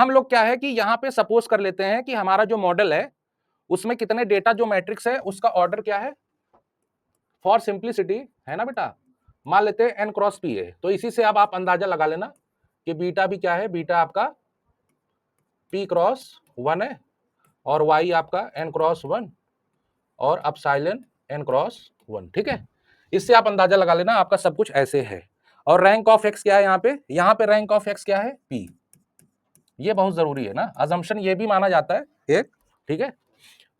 हम लोग क्या है कि यहाँ पे सपोज कर लेते हैं कि हमारा जो मॉडल है उसमें कितने डेटा जो मैट्रिक्स है उसका ऑर्डर क्या है, फॉर सिंप्लिसिटी, है ना बेटा, मान लेते हैं n क्रॉस p है। तो इसी से अब आप अंदाजा लगा लेना कि बीटा भी क्या है, बीटा आपका p क्रॉस 1 है और y आपका n क्रॉस 1 और अपसाइलन n क्रॉस 1। ठीक है, इससे आप अंदाजा लगा लेना आपका सब कुछ ऐसे है। और रैंक ऑफ x क्या है यहाँ पे रैंक ऑफ x क्या है, p। ये बहुत जरूरी है ना, अजम्पशन ये भी माना जाता है एक। ठीक है,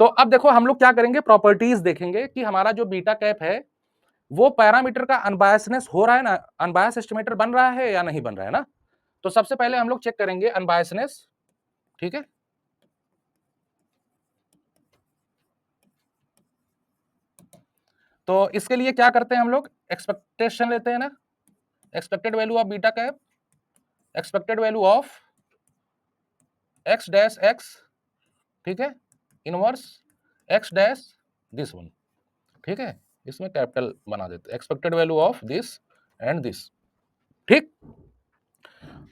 तो अब देखो हम लोग क्या करेंगे, प्रॉपर्टीज देखेंगे कि हमारा जो बीटा कैप है वो पैरामीटर का अनबायसनेस हो रहा है ना, अनबायस एस्टिमेटर बन रहा है या नहीं बन रहा है ना। तो सबसे पहले हम लोग चेक करेंगे अनबायसनेस। ठीक है, तो इसके लिए क्या करते हैं हम लोग, एक्सपेक्टेशन लेते हैं ना, expected value of beta cap, expected value of x dash x, ठीक है, inverse x dash this one. ठीक है, इसमें कैपिटल बना देते हैं, expected value of this and this. ठीक,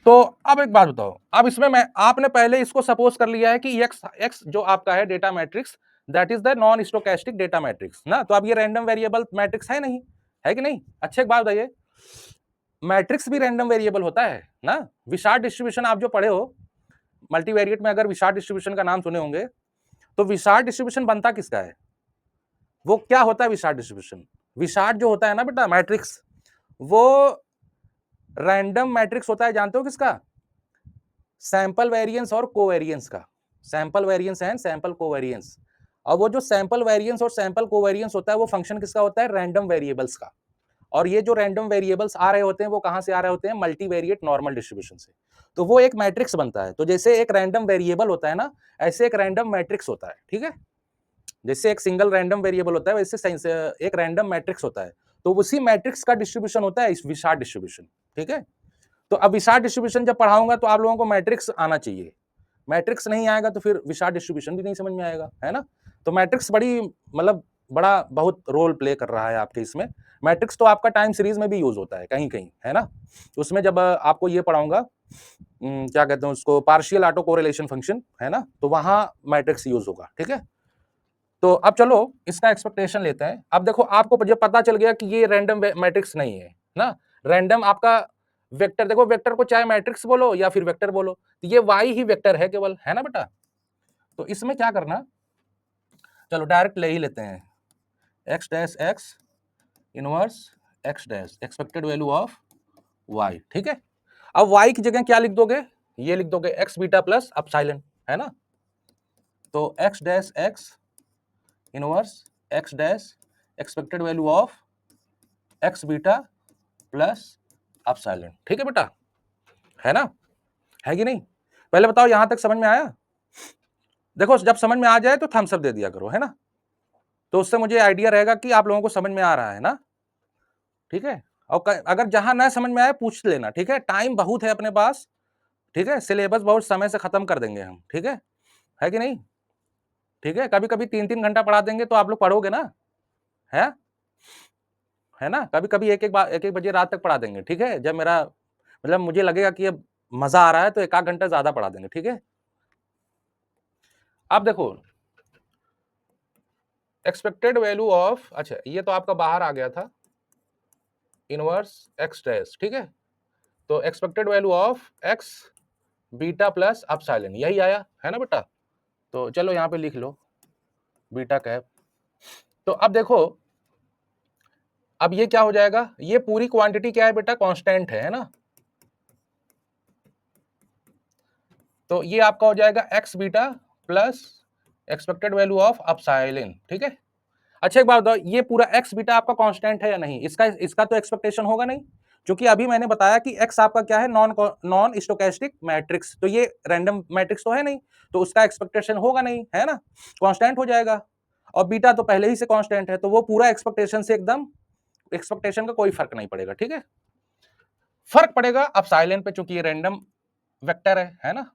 तो अब एक बात बताओ, अब इसमें मैं आपने पहले इसको सपोज कर लिया है कि एक्स एक्स जो आपका है data matrix that is the non stochastic data matrix ना। तो अब ये रैंडम वेरिएबल मैट्रिक्स है नहीं, है कि नहीं। अच्छा एक बात बताइए, मैट्रिक्स भी रैंडम वेरिएबल होता है ना। विशार्ड डिस्ट्रीब्यूशन आप जो पढ़े हो मल्टीवेरिएट में, अगर विशार्ड डिस्ट्रीब्यूशन का नाम सुने होंगे, तो विशार्ड डिस्ट्रीब्यूशन बनता किसका है, वो क्या होता है विशार्ड डिस्ट्रीब्यूशन। विशार्ड जो होता है ना बेटा मैट्रिक्स, वो रैंडम मैट्रिक्स होता है, जानते हो किसका, सैंपल वेरिएंस और कोवेरिएंस का। Sample variance and sample covariance. और वो जो सैंपल वेरिएंस और सैंपल कोवेरिएंस होता है वो फंक्शन किसका होता है, रैंडम वेरिएबल्स का। और ये जो रैंडम वेरिएबल्स आ रहे होते हैं वो कहां से आ रहे होते हैं, मल्टीवेरिएट नॉर्मल डिस्ट्रीब्यूशन से। तो वो एक मैट्रिक्स बनता है। तो जैसे एक रैंडम वेरिएबल होता है ना, ऐसे एक रैंडम मैट्रिक्स होता है। ठीक है, जैसे एक सिंगल रैंडम वेरिएबल होता है वैसे एक रैंडम मैट्रिक्स होता है। तो उसी मैट्रिक्स का डिस्ट्रीब्यूशन होता है विशार्ड डिस्ट्रीब्यूशन। ठीक है, तो अब विशार्ड डिस्ट्रीब्यूशन जब पढ़ाऊंगा तो आप लोगों को मैट्रिक्स आना चाहिए। मैट्रिक्स नहीं आएगा तो फिर विशार्ड डिस्ट्रीब्यूशन भी नहीं समझ में आएगा, है ना। तो मैट्रिक्स बड़ी मतलब बड़ा बहुत रोल प्ले कर रहा है आपके इसमें। मैट्रिक्स तो आपका टाइम सीरीज में भी यूज होता है कहीं कहीं, है ना। उसमें जब आपको ये पढ़ाऊंगा क्या कहते हैं उसको, पार्शियल ऑटो कोरिलेशन फंक्शन, है ना, तो वहां मैट्रिक्स यूज होगा। ठीक है, तो अब चलो इसका एक्सपेक्टेशन लेते हैं। अब देखो आपको जब पता चल गया कि ये रैंडम मैट्रिक्स नहीं है ना, रैंडम आपका वेक्टर, देखो वेक्टर को चाहे मैट्रिक्स बोलो या फिर वेक्टर बोलो, तो ये वाई ही वेक्टर है केवल, है ना बेटा। तो इसमें क्या करना, चलो डायरेक्ट ले ही लेते हैं, x dash x inverse x dash expected value of y. ठीक है, अब वाई की जगह क्या लिख दोगे, ये लिख दोगे एक्स बीटा प्लस अपसाइलन, है ना। तो x dash x inverse x dash expected value of x beta plus epsilon. ठीक है बेटा, है ना, है कि नहीं। पहले बताओ यहां तक समझ में आया। देखो जब समझ में आ जाए तो थम्स अप दे दिया करो, है ना, तो उससे मुझे आइडिया रहेगा कि आप लोगों को समझ में आ रहा है ना। ठीक है, और अगर जहां ना समझ में आए पूछ लेना। ठीक है, टाइम बहुत है अपने पास। ठीक है, सिलेबस बहुत समय से खत्म कर देंगे हम। ठीक है कि नहीं। ठीक है, कभी कभी 3-3 घंटा पढ़ा देंगे तो आप लोग पढ़ोगे ना, है है ना। कभी कभी एक एक बजे रात तक पढ़ा देंगे। ठीक है, जब मेरा मतलब मुझे लगेगा कि अब मजा आ रहा है तो 1 आध घंटा ज्यादा पढ़ा देंगे। ठीक है, अब देखो एक्सपेक्टेड वैल्यू ऑफ, अच्छा ये तो आपका बाहर आ गया था, इनवर्स एक्स डैश। ठीक है, तो expected value of x beta plus epsilon यही आया, है ना बेटा। तो चलो यहां पे लिख लो बीटा कैप। तो अब देखो, अब ये क्या हो जाएगा, ये पूरी क्वांटिटी क्या है बेटा, कांस्टेंट है ना। तो ये आपका हो जाएगा X beta plus expected value of epsilon. ठीक है, अच्छा एक बात बताओ, ये पूरा एक्स बीटा आपका कांस्टेंट है या नहीं, इसका इसका तो एक्सपेक्टेशन होगा नहीं, क्योंकि अभी मैंने बताया कि एक्स आपका क्या है, नॉन नॉन स्टोकेस्टिक मैट्रिक्स, तो ये रैंडम मैट्रिक्स तो है नहीं, तो उसका एक्सपेक्टेशन होगा नहीं, है ना, कांस्टेंट हो जाएगा। और बीटा तो पहले ही से कांस्टेंट है, तो वो पूरा एक्सपेक्टेशन से एकदम, एक्सपेक्टेशन का कोई फर्क नहीं पड़ेगा। ठीक है, फर्क पड़ेगा अपसाइलन पे, चूंकि ये रैंडम वेक्टर है ना।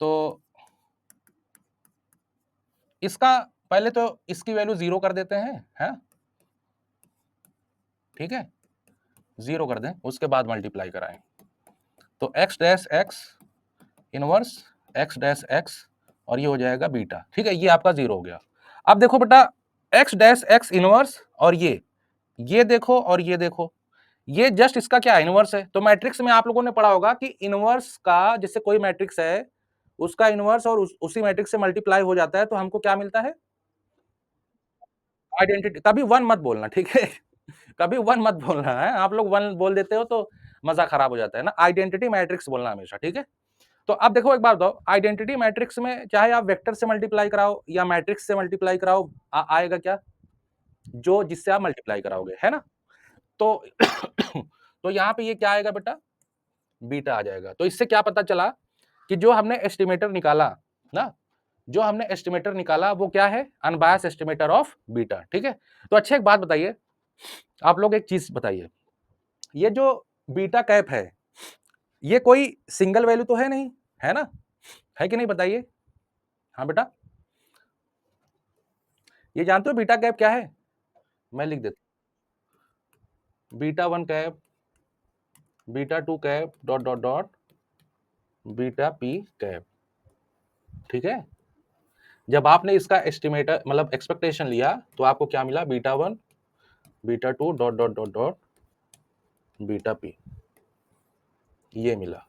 तो इसका पहले तो इसकी वैल्यू 0 कर देते हैं, है। ठीक है, 0 कर दें, उसके बाद मल्टीप्लाई कराएं। तो x dash x inverse x dash x और ये हो जाएगा बीटा। ठीक है, ये आपका 0 हो गया। अब देखो बेटा एक्स डैश एक्स इनवर्स और ये देखो और ये देखो, ये जस्ट इसका क्या इनवर्स है। तो मैट्रिक्स में आप लोगों ने पढ़ा होगा कि इनवर्स का, जैसे कोई मैट्रिक्स है उसका इनवर्स और उसी मैट्रिक्स से मल्टीप्लाई हो जाता है तो हमको क्या मिलता है, आइडेंटिटी। कभी वन मत बोलना, ठीक है कभी वन मत बोलना है, आप लोग वन बोल देते हो तो मजा खराब हो जाता है ना, आइडेंटिटी मैट्रिक्स बोलना हमेशा, ठीक है। तो अब देखो एक बात बताओ, आइडेंटिटी मैट्रिक्स में चाहे आप वेक्टर से मल्टीप्लाई कराओ या मैट्रिक्स से मल्टीप्लाई कराओ, आएगा क्या, जो जिससे आप मल्टीप्लाई कराओगे, है ना। तो तो यहाँ पे ये क्या आएगा बेटा, बीटा आ जाएगा। तो इससे क्या पता चला कि जो हमने एस्टिमेटर निकाला ना, जो हमने एस्टिमेटर निकाला वो क्या है, अनबायस एस्टिमेटर ऑफ बीटा, ठीक है। तो अच्छा एक बात बताइए, आप लोग एक चीज बताइए, ये जो बीटा कैप है ये कोई सिंगल वैल्यू तो है नहीं, है ना, है कि नहीं बताइए। हाँ बेटा, ये जानते हो बीटा कैप क्या है, मैं लिख देता हूं, beta 1 cap, beta 2 cap dot dot dot beta P cap, ठीक है। जब आपने इसका एस्टिमेटर मतलब एक्सपेक्टेशन लिया तो आपको क्या मिला, beta 1 beta 2 dot dot dot dot beta P, ये मिला।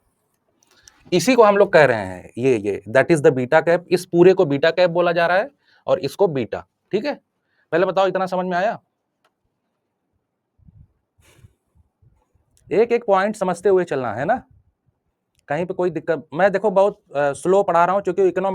इसी को हम लोग कह रहे हैं, ये that is the beta cap. इस पूरे को बीटा कैप बोला जा रहा है और इसको बीटा, ठीक है। पहले बताओ इतना समझ में आया, एक एक पॉइंट समझते हुए चलना है ना, कहीं पे कोई दिक्कत। मैं देखो बहुत स्लो पढ़ा रहा हूं क्योंकि इकोनॉमिक्स